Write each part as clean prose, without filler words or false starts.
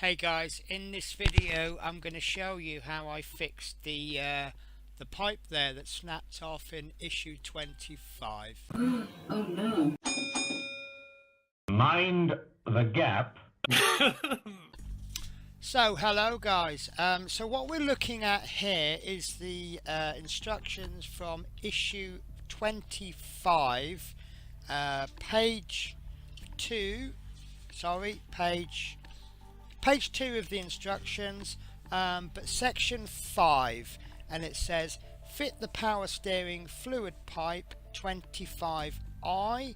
Hey guys, in this video I'm going to show you how I fixed the pipe there that snapped off in issue 25. Oh no. Mind the gap. So hello guys, so what we're looking at here is the instructions from issue 25, page 2, page 2 of the instructions, but section 5, and it says fit the power steering fluid pipe 25I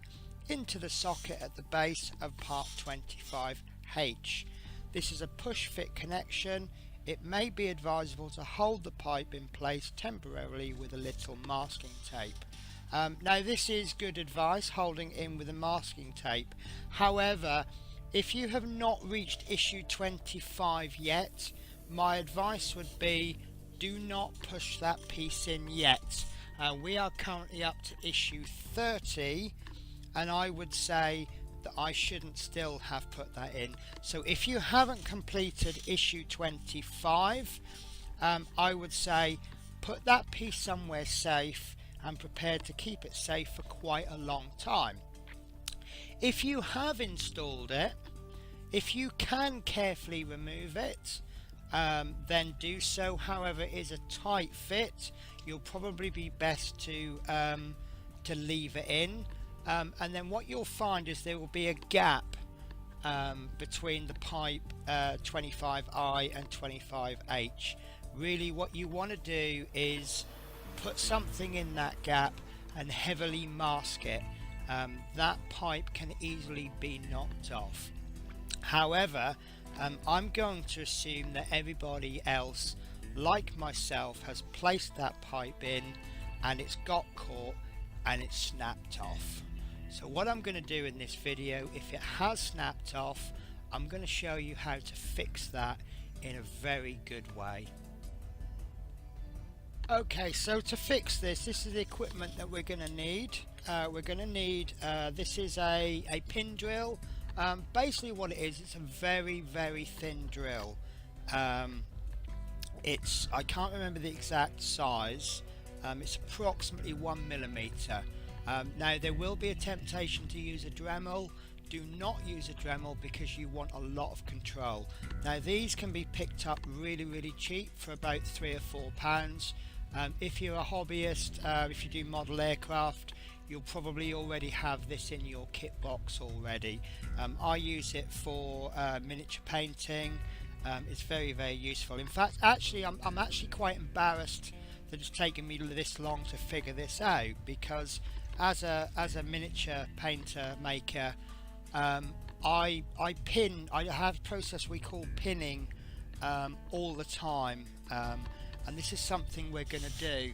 into the socket at the base of part 25H. This is a push fit connection. It may be advisable to hold the pipe in place temporarily with a little masking tape. Now this is good advice, holding in with a masking tape. However, if you have not reached issue 25 yet, my advice would be do not push that piece in yet. We are currently up to issue 30, and I would say that I shouldn't still have put that in. So if you haven't completed issue 25, I would say put that piece somewhere safe and prepare to keep it safe for quite a long time. If you have installed it, if you can carefully remove it, then do so. However, it is a tight fit. You'll probably be best to leave it in, and then what you'll find is there will be a gap between the pipe 25I and 25H. Really, what you want to do is put something in that gap and heavily mask it. That pipe can easily be knocked off. However, I'm going to assume that everybody else, like myself, has placed that pipe in and it's got caught and it's snapped off. So what I'm going to do in this video, if it has snapped off, I'm going to show you how to fix that in a very good way. Okay, so to fix this is the equipment that we're going to need. This is a pin drill. Basically what it is, it's a very thin drill. I can't remember the exact size. It's approximately 1mm. Now there will be a temptation to use a Dremel. Do not use a Dremel because you want a lot of control. Now these can be picked up really cheap for about £3 or £4. If you're a hobbyist, if you do model aircraft, you'll probably already have this in your kit box already. I use it for miniature painting. It's very useful. In fact, actually I'm actually quite embarrassed that it's taken me this long to figure this out, because as a miniature painter maker, I have a process we call pinning all the time, and this is something we're going to do.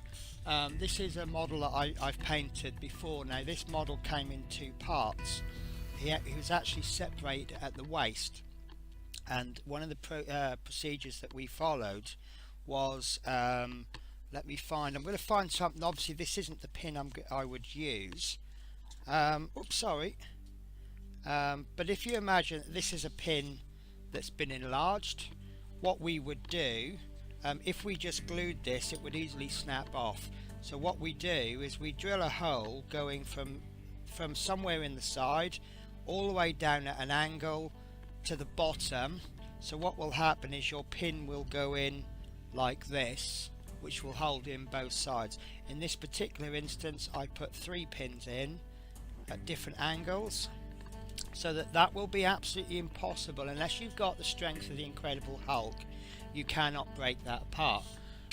This is a model that I've painted before. Now this model came in two parts. He was actually separated at the waist, and one of the procedures that we followed was, I'm going to find something. Obviously this isn't the pin I would use. Oops, sorry. But if you imagine this is a pin that's been enlarged, what we would do, if we just glued this, it would easily snap off. So what we do is we drill a hole going from somewhere in the side all the way down at an angle to the bottom. So what will happen is your pin will go in like this, which will hold in both sides. In this particular instance, I put 3 pins in at different angles, so that will be absolutely impossible unless you've got the strength of the Incredible Hulk. You cannot break that apart.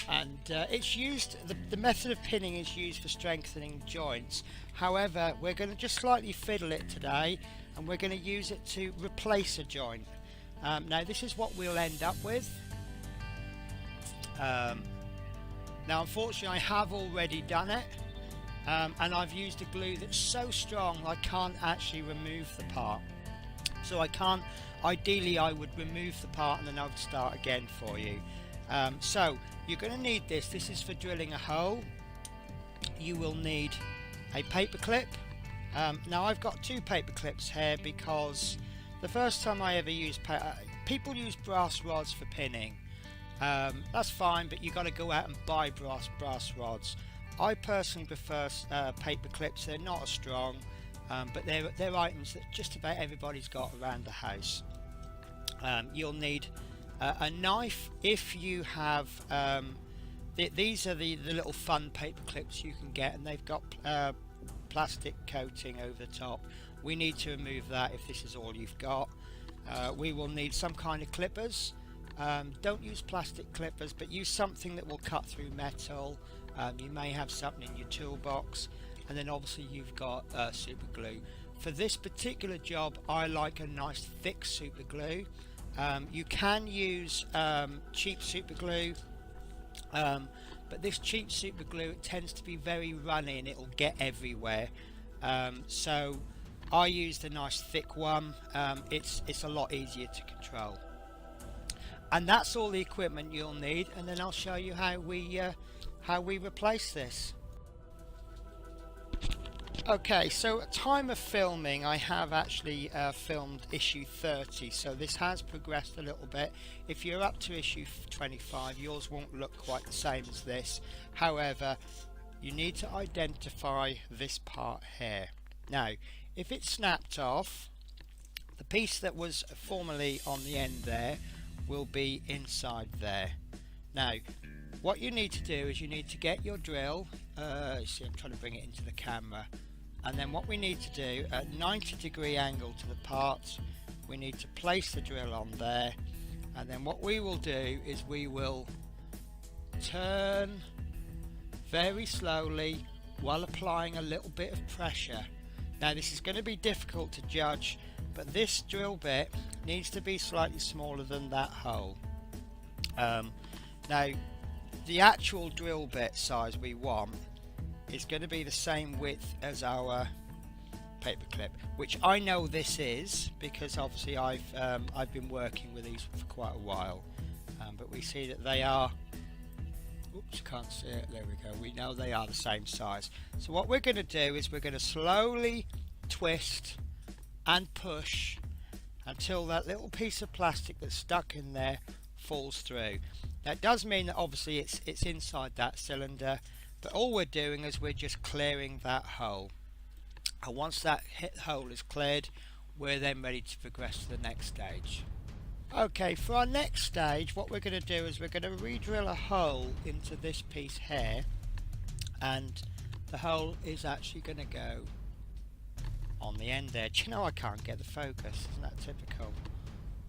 And it's used, the method of pinning is used for strengthening joints. However, we're going to just slightly fiddle it today, and we're going to use it to replace a joint. Now this is what we'll end up with. Now unfortunately I have already done it, and I've used a glue that's so strong I can't actually remove the part. So I can't, ideally I would remove the part and then I would start again for you. So you're going to need this. This is for drilling a hole. You will need a paper clip. Now I've got 2 paper clips here because The first time I ever used people use brass rods for pinning. That's fine, but you got to go out and buy brass rods. I personally prefer paper clips. They're not as strong, but they're items that just about everybody's got around the house. You'll need a knife if you have. These are the little fun paper clips you can get, and they've got plastic coating over the top. We need to remove that if this is all you've got. We will need some kind of clippers. Don't use plastic clippers, but use something that will cut through metal. You may have something in your toolbox, and then obviously you've got super glue. For this particular job, I like a nice thick super glue. You can use cheap super glue, but this cheap super glue, it tends to be very runny and it'll get everywhere. So I used a nice thick one. It's a lot easier to control. And that's all the equipment you'll need, and then I'll show you how we replace this. Okay, so at time of filming I have actually filmed issue 30, so this has progressed a little bit. If you're up to issue 25, yours won't look quite the same as this. However, you need to identify this part here. Now, if it's snapped off, the piece that was formerly on the end there will be inside there. Now, what you need to do is you need to get your drill. See, I'm trying to bring it into the camera. And then what we need to do, at 90-degree angle to the parts, we need to place the drill on there. And then what we will do is we will turn very slowly while applying a little bit of pressure. Now this is going to be difficult to judge, but this drill bit needs to be slightly smaller than that hole. Now the actual drill bit size we want is going to be the same width as our paper clip, which I know this is because obviously I've been working with these for quite a while, but we see that they are, oops, can't see it, there we go, we know they are the same size. So what we're going to do is we're going to slowly twist and push until that little piece of plastic that's stuck in there falls through. That does mean that obviously it's inside that cylinder, but all we're doing is we're just clearing that hole. And once that hole is cleared, we're then ready to progress to the next stage. Okay, for our next stage, what we're going to do is we're going to re-drill a hole into this piece here, and the hole is actually going to go on the end there. Do you know, I can't get the focus, isn't that typical?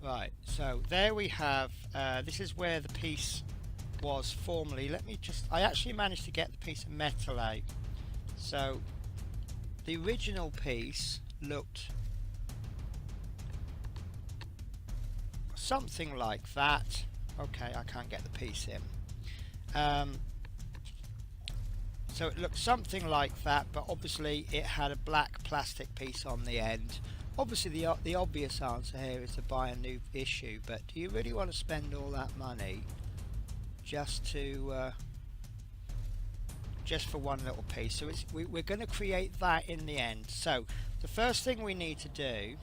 Right, so there we have, this is where the piece was formerly. I actually managed to get the piece of metal out. So the original piece looked something like that. Okay, I can't get the piece in. So it looked something like that, but obviously it had a black plastic piece on the end. Obviously the obvious answer here is to buy a new issue, but do you really want to spend all that money just for one little piece? So we're going to create that in the end. So the first thing we need to do,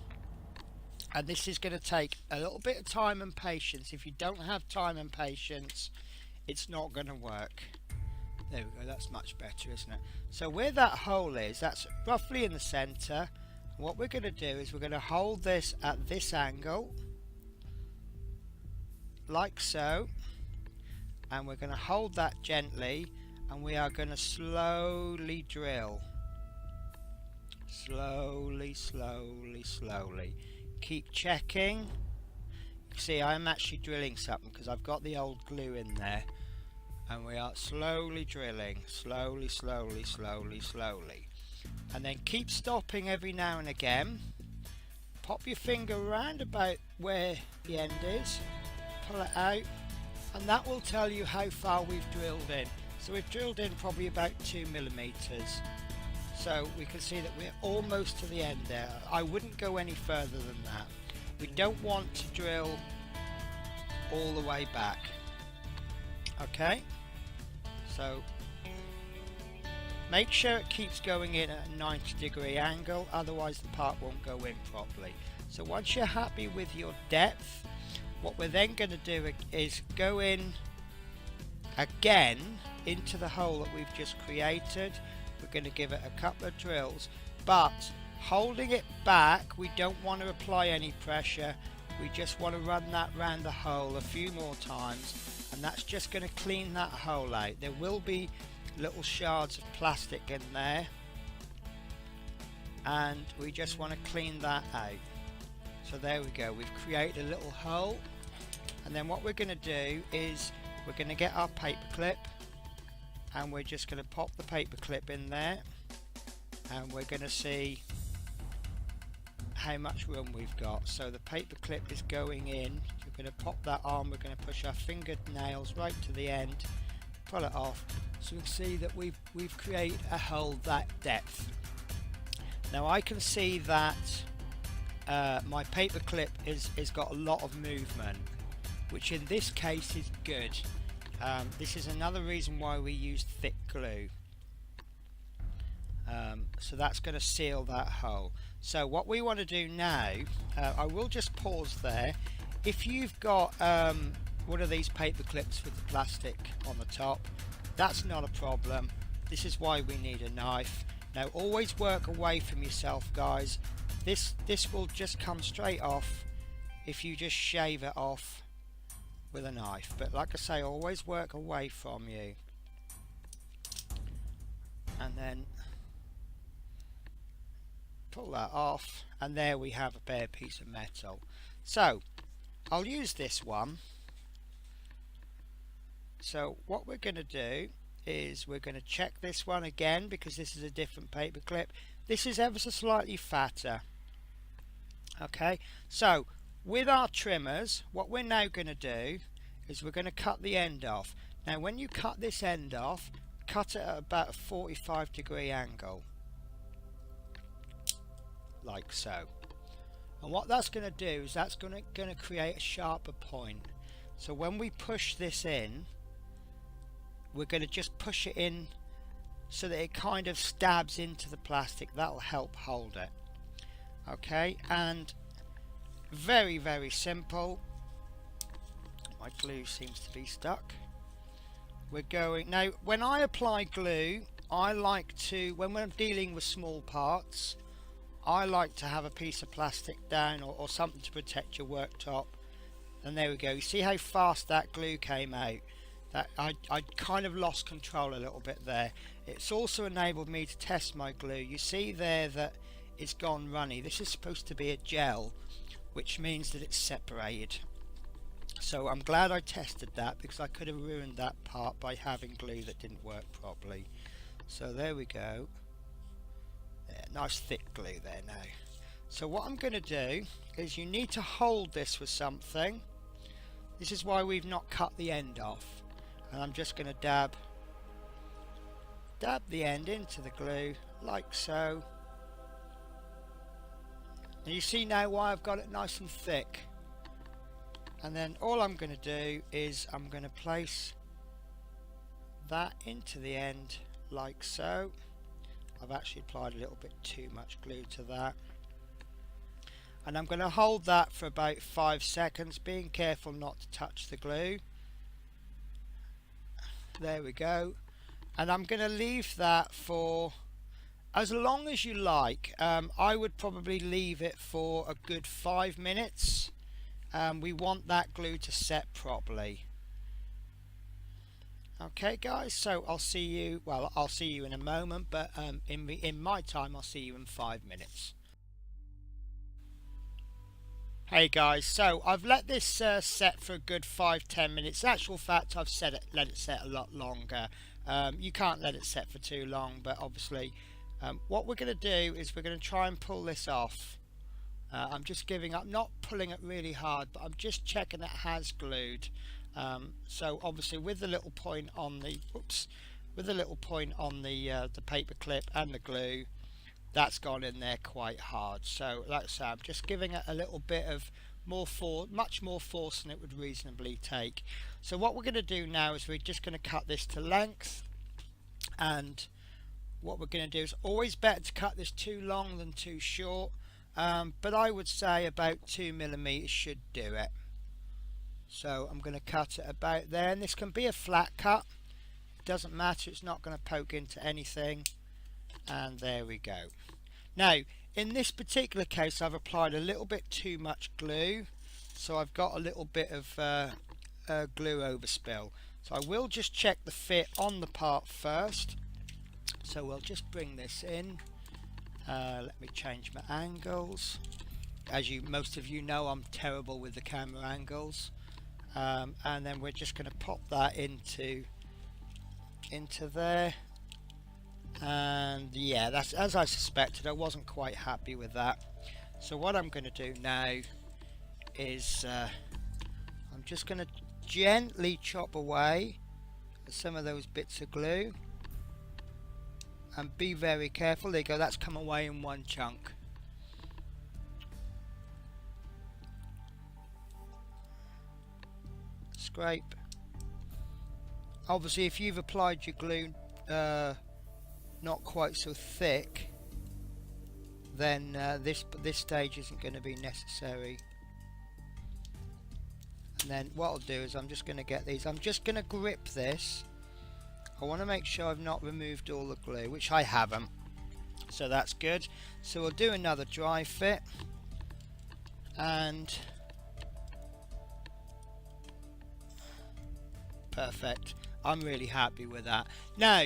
and this is going to take a little bit of time and patience. If you don't have time and patience, it's not going to work. There we go, that's much better, isn't it? So where that hole is, that's roughly in the center. What we're going to do is we're going to hold this at this angle, like so, and we're going to hold that gently, and we are going to slowly drill. Slowly, slowly, slowly. Keep checking. You see, I'm actually drilling something because I've got the old glue in there, and we are slowly drilling. Slowly, slowly, slowly, slowly. And then keep stopping every now and again. Pop your finger around about where the end is, pull it out, and that will tell you how far we've drilled in. So we've drilled in probably about 2 millimeters. So we can see that we're almost to the end there. I wouldn't go any further than that. We don't want to drill all the way back. Okay, so make sure it keeps going in at a 90-degree angle, otherwise the part won't go in properly. So once you're happy with your depth, what we're then going to do is go in again into the hole that we've just created. We're going to give it a couple of drills, but holding it back, we don't want to apply any pressure. We just want to run that round the hole a few more times, and that's just going to clean that hole out. There will be little shards of plastic in there, and we just want to clean that out. So there we go, we've created a little hole, and then what we're going to do is we're going to get our paper clip, and we're just going to pop the paper clip in there, and we're going to see how much room we've got. So the paper clip is going in, we're going to pop that on, we're going to push our fingernails right to the end, pull it off, so we can see that we've created a hole that depth. Now I can see that my paper clip is got a lot of movement, which in this case is good. This is another reason why we use thick glue. So that's going to seal that hole. So what we want to do now, I will just pause there. If you've got one of these paper clips with the plastic on the top, that's not a problem. This is why we need a knife. Now always work away from yourself, guys. This will just come straight off if you just shave it off with a knife, but like I say, always work away from you. And then pull that off, and there we have a bare piece of metal. So I'll use this one. So what we're going to do is we're going to check this one again, because this is a different paper clip. This is ever so slightly fatter. Okay, so with our trimmers, what we're now going to do is we're going to cut the end off. Now when you cut this end off, cut it at about a 45-degree angle, like so. And what that's going to do is that's going to create a sharper point. So when we push this in, we're going to just push it in so that it kind of stabs into the plastic. That'll help hold it. Okay, and very, very simple. My glue seems to be stuck. We're going now. When I apply glue, I like to, when we're dealing with small parts, I like to have a piece of plastic down, or something to protect your worktop. And there we go. You see how fast that glue came out? That I kind of lost control a little bit there. It's also enabled me to test my glue. You see there that it's gone runny. This is supposed to be a gel, which means that it's separated. So I'm glad I tested that, because I could have ruined that part by having glue that didn't work properly. So there we go. Yeah, nice thick glue there now. So what I'm going to do is, you need to hold this with something. This is why we've not cut the end off. And I'm just going to dab the end into the glue like so. And you see now why I've got it nice and thick. And then all I'm going to do is I'm going to place that into the end like so. I've actually applied a little bit too much glue to that. And I'm going to hold that for about 5 seconds, being careful not to touch the glue. There we go. And I'm going to leave that for as long as you like. I would probably leave it for a good 5 minutes. We want that glue to set properly. Okay guys, so I'll see you, well, I'll see you in a moment, but in my time I'll see you in 5 minutes. Hey guys, so I've let this set for a good 5-10 minutes. In actual fact, I've let it set a lot longer. You can't let it set for too long, but obviously what we're going to do is we're going to try and pull this off. I'm just giving up, not pulling it really hard, but I'm just checking it has glued. So obviously with the little point on the the paper clip and the glue, that's gone in there quite hard. So like I say, I'm just giving it a little bit of much more force than it would reasonably take. So what we're going to do now is we're just going to cut this to length, and what we're going to do is always better to cut this too long than too short. but I would say about 2mm should do it. So I'm going to cut it about there, and this can be a flat cut, it doesn't matter, it's not going to poke into anything. And there we go. Now in this particular case I've applied a little bit too much glue, so I've got a little bit of glue overspill. So I will just check the fit on the part first. So we'll just bring this in. Let me change my angles. As most of you know, I'm terrible with the camera angles. And then we're just going to pop that into there. And yeah, that's as I suspected. I wasn't quite happy with that. So what I'm going to do now is I'm just going to gently chop away some of those bits of glue, and be very careful. There you go, that's come away in one chunk. Scrape. Obviously if you've applied your glue not quite so thick, then this stage isn't going to be necessary. And then what I'll do is I'm just going to get these, I'm just going to grip this. I want to make sure I've not removed all the glue, which I haven't, so that's good. So we'll do another dry fit, and perfect. I'm really happy with that. Now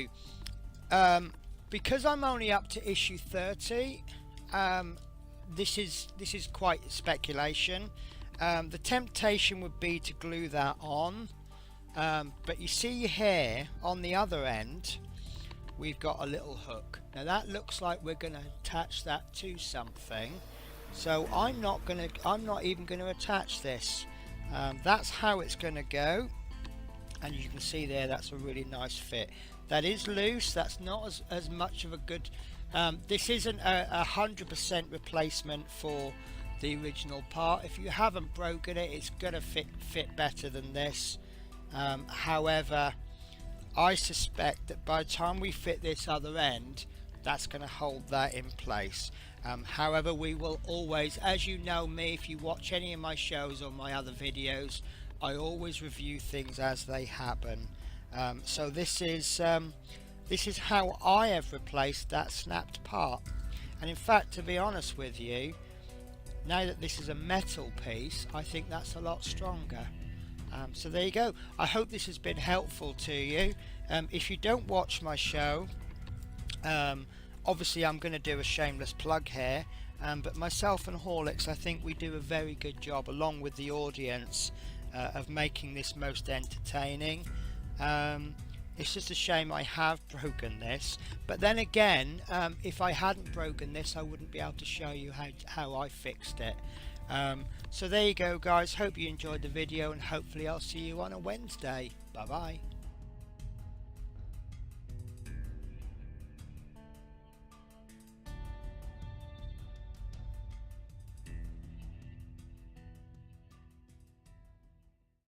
because I'm only up to issue 30, this is quite speculation. The temptation would be to glue that on, but you see here on the other end we've got a little hook. Now that looks like we're going to attach that to something, so I'm not even going to attach this. That's how it's going to go, and you can see there that's a really nice fit. That is loose, that's not as much of a good this isn't a 100% replacement for the original part. If you haven't broken it, it's gonna fit better than this. However, I suspect that by the time we fit this other end, that's gonna hold that in place. However, we will always, as you know me, if you watch any of my shows or my other videos, I always review things as they happen. So this is how I have replaced that snapped part. And in fact, to be honest with you, now that this is a metal piece, I think that's a lot stronger. So there you go. I hope this has been helpful to you. If you don't watch my show, obviously I'm going to do a shameless plug here, but myself and Horlicks, I think we do a very good job, along with the audience, of making this most entertaining. It's just a shame I have broken this, but then again, if I hadn't broken this, I wouldn't be able to show you how I fixed it. So there you go guys, hope you enjoyed the video, and hopefully I'll see you on a Wednesday. Bye bye.